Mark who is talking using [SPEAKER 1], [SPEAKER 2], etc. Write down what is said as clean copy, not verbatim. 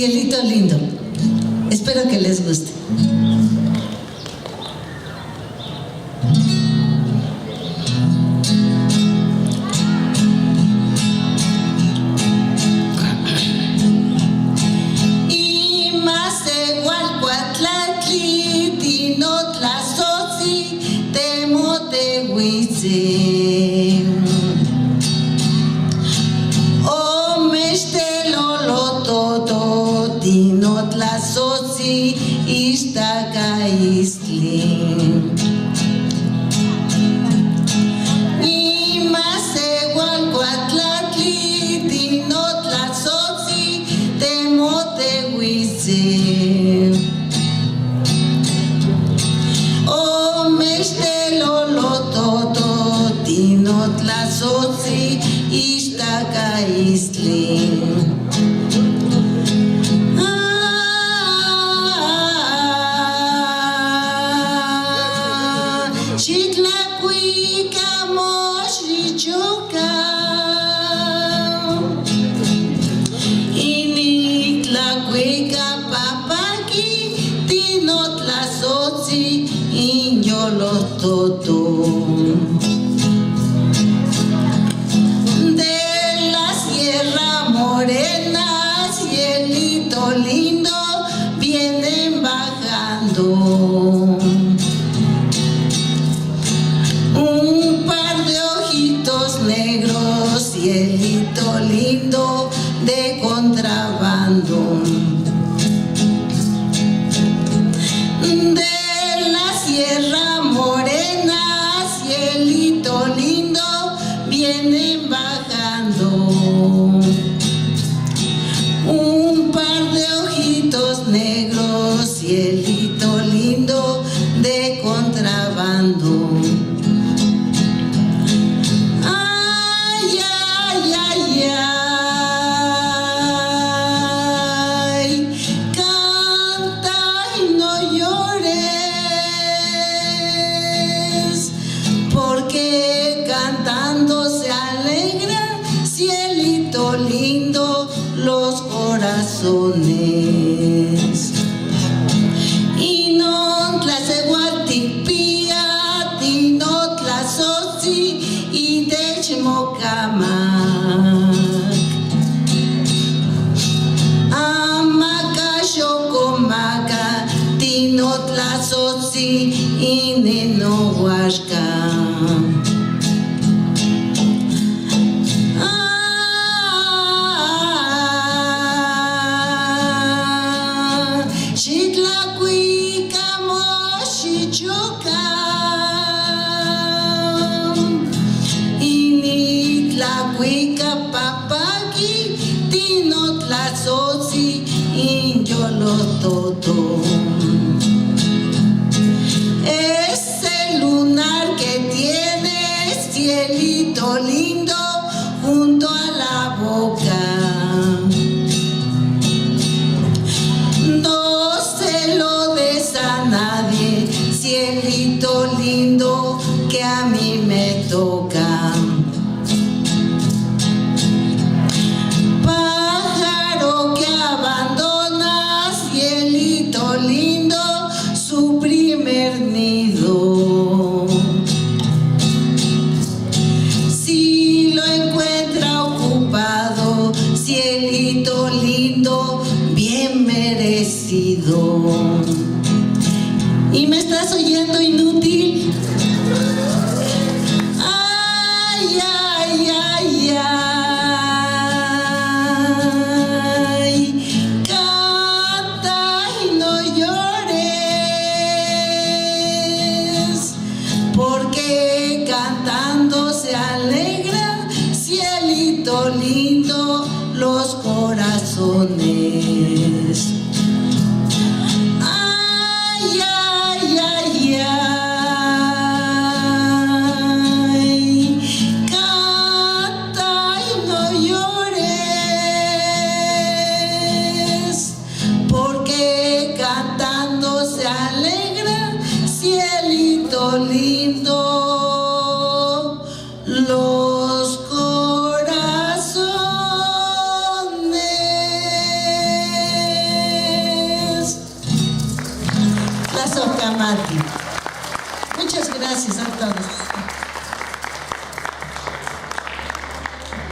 [SPEAKER 1] Cielito lindo. Espero que les guste.
[SPEAKER 2] O mește lolototo dinot la soții ista ca islim. Ima se gual cuatlatli dinot la soții temote huize. O mește lolototo dinot la soții ista ca islim. De la Sierra Morena, cielito lindo, vienen bajando un par de ojitos negros, cielito lindo de contrabando. De la Sierra Morena, cielito lindo, vienen bajando un par de ojitos negros, cielito lindo de contrabando. Ay, ay, ay, ay, canta y no llores, porque cantando se alegra, cielito lindo, los corazones. Y no tlaseguatipia, tino tlasosi y techmocamac. Amaca xocomaca, tino tlasosi y nenohuaxca. Ese lunar que tienes, cielito lindo, junto a la boca, no se lo des a nadie, cielito lindo, que a mí me toca. Pájaro que abandona, cielito lindo, su primer nido. Si lo encuentra ocupado, cielito lindo, bien merecido. ¿Y me estás oyendo, inútil? Ay, ay, ay, ay, canta y no llores, porque cantando se alegra, cielito lindo, los corazones. Ay, ay, ay, ay.
[SPEAKER 1] abrazo, Camati. Muchas gracias a todos.